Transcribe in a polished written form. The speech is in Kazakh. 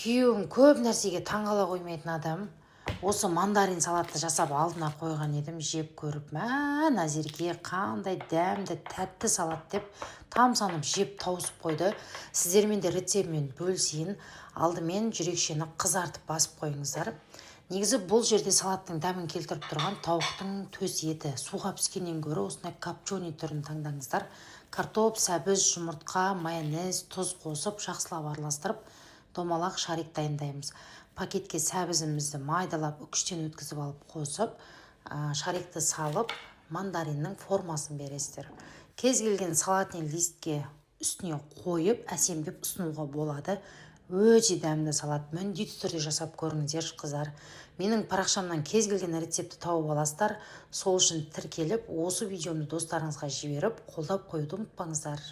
Күйеуім көп нәрсеге таңғала қоймайтын адам. Осы мандарин салатты жасап алдына қойған едім, жеп көріп, мә Назерке қандай дәмді тәтті салат деп тамсанып жеп тауысып қойды. Сіздермен де рецептімен бөлісейін. Алдымен жүрекшені қызартып басып қойыңыздар. Негізі бұл жерде салаттың дәмін келтіріп тұрған тауықтың төс еті. Суға піскеннен гөрі осындай копченый түрін таңдаңыздар. Картоп, сәбіз, жұмыртқа, майонез, тұз қосып жақсылап араластырып домалақ шарик дайындаймыз. Пакетке сәбізімізді майдалап үкіштен өткізіп алып қосып, шарикті салып, мандариннің формасын бересіздер. Кез келген салатный листке үстіне қойып, әсемдеп ұсынуға болады. Өте дәмді салат, міндетті түрде жасап көріңіздер қыздар. Менің парақшамнан кез келген рецепті тауып аласыздар. Сол үшін тіркеліп, осы видеомды достарыңызға жіберіп, қолдап қоюды ұмытпаңыздар.